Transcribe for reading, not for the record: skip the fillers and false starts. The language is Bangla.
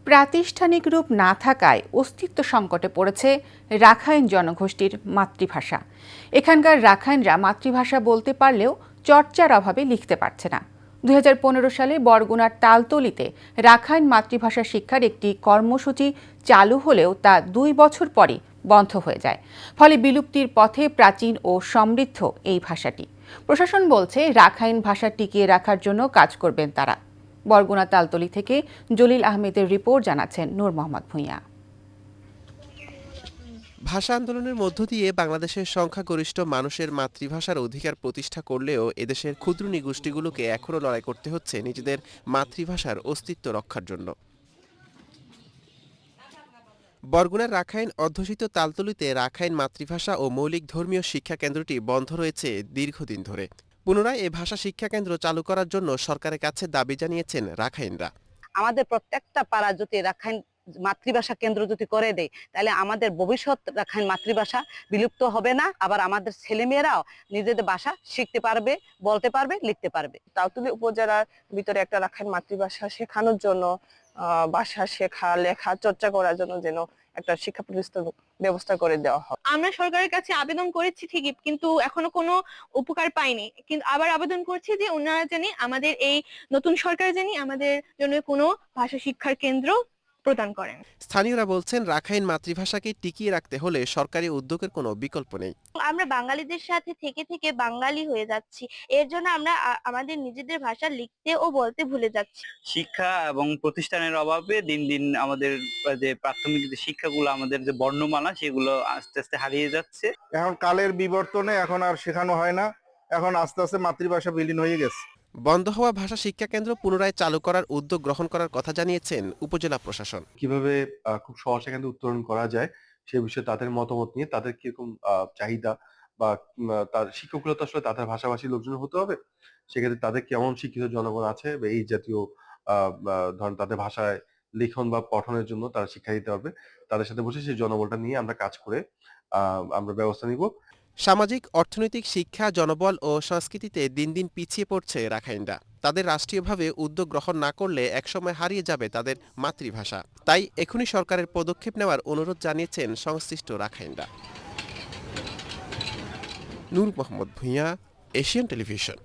প্রাতিষ্ঠানিক রূপ না থাকায় অস্তিত্ব সংকটে পড়েছে রাখাইন জনগোষ্ঠীর মাতৃভাষা। এখানকার রাখাইনরা মাতৃভাষা বলতে পারলেও চর্চার অভাবে লিখতে পারছে না। 2015 সালে বরগুনার তালতলিতে রাখাইন মাতৃভাষা শিক্ষার একটি কর্মসূচি চালু হলেও তা 2 বছর পরই বন্ধ হয়ে যায়। ফলে বিলুপ্তির পথে প্রাচীন ও সমৃদ্ধ এই ভাষাটি। প্রশাসন বলছে রাখাইন ভাষা টিকিয়ে রাখার জন্য কাজ করবেন তারা। বরগুনা তালতলি থেকে জলিল আহমেদের রিপোর্ট, জানাচ্ছেন নূর মোহাম্মদ ভূঁইয়া। ভাষা আন্দোলনের মধ্য দিয়ে বাংলাদেশের সংখ্যাগরিষ্ঠ মানুষের মাতৃভাষার অধিকার প্রতিষ্ঠা করলেও এদেশের ক্ষুদ্র নিগোষ্ঠীগুলোকে এখনও লড়াই করতে হচ্ছে নিজেদের মাতৃভাষার অস্তিত্ব রক্ষার জন্য। বরগুনার রাখাইন অধ্যুষিত তালতলিতে রাখাইন মাতৃভাষা ও মৌলিক ধর্মীয় শিক্ষা কেন্দ্রটি বন্ধ রয়েছে দীর্ঘদিন ধরে। পুনরায় এ ভাষা শিক্ষা কেন্দ্র চালু করার জন্য সরকারের কাছে দাবি জানিয়েছেন রাখাইনরা। আমাদের প্রত্যেকটা পাড়া যদি রাখাইন মাতৃভাষা কেন্দ্র যদি করে দেয়, তাহলে আমাদের ভবিষ্যৎ রাখাইন মাতৃভাষা বিলুপ্ত হবে না। আবার আমাদের ছেলেমেয়েরাও নিজেদের ভাষা শিখতে পারবে, বলতে পারবে, লিখতে পারবে। তালতলি উপজেলার ভিতরে একটা রাখাইন মাতৃভাষা শেখানোর জন্য, ভাষা শেখা, লেখা, চর্চা করার জন্য যেন একটা শিক্ষা প্রতিষ্ঠান ব্যবস্থা করে দেওয়া হয়। আমরা সরকারের কাছে আবেদন করেছি ঠিকই, কিন্তু এখনো কোনো উপকার পাইনি। কিন্তু আবার আবেদন করছি যে ওনারা জানি আমাদের এই নতুন সরকার জানি আমাদের জন্য কোনো ভাষা শিক্ষার কেন্দ্র প্রদান করেন। স্থানীয়রা বলছেন রাখাইন মাতৃভাষাকে টিকিয়ে রাখতে হলে সরকারি উদ্যোগের কোনো বিকল্প নেই। আমরা বাঙালিদের সাথে থেকে থেকে বাঙালি হয়ে যাচ্ছি। এর জন্য আমরা আমাদের নিজেদের ভাষা লিখতে ও বলতে ভুলে যাচ্ছি। শিক্ষা এবং প্রতিষ্ঠানের অভাবে দিন দিন আমাদের যে প্রাথমিক যে শিক্ষাগুলো, আমাদের যে বর্ণমালা, সেগুলো আস্তে আস্তে হারিয়ে যাচ্ছে। এখন কালের বিবর্তনে এখন আর শেখানো হয় না, এখন আস্তে আস্তে মাতৃভাষা বিলীন হয়ে গেছে। বন্ধ হওয়া ভাষা শিক্ষা কেন্দ্র পুনরায় চালু করার উদ্যোগ গ্রহণ করার কথা জানিয়েছেন উপজেলা প্রশাসন। কিভাবে খুব সহজ এখান থেকে উত্তরণ করা যায় সে বিষয়ে তাদের মতামত নিয়ে, তাদের কিরকম চাহিদা বা তার শিক্ষকগুলো তো আসলে তাদের ভাষাভাষী লোকজন হতে হবে, সেক্ষেত্রে তাদের কেমন শিক্ষিত জনগণ আছে বা এই জাতীয় ধরেন তাদের ভাষায় লিখন বা পঠনের জন্য তারা শিক্ষা দিতে হবে, তাদের সাথে বসে সেই জনবলটা নিয়ে আমরা কাজ করে আমরা ব্যবস্থা নিব। সামাজিক, অর্থনৈতিক, শিক্ষা, জনবল ও সংস্কৃতিতে দিন দিন পিছিয়ে পড়ছে রাখাইনরা। তাদের রাষ্ট্রীয়ভাবে উদ্যোগ গ্রহণ না করলে একসময় হারিয়ে যাবে তাদের মাতৃভাষা। তাই এখনই সরকারের পদক্ষেপ নেওয়ার অনুরোধ জানিয়েছেন সংশ্লিষ্ট রাখাইনরা। নূর মোহাম্মদ ভূঁইয়া, এশিয়ান টেলিভিশন।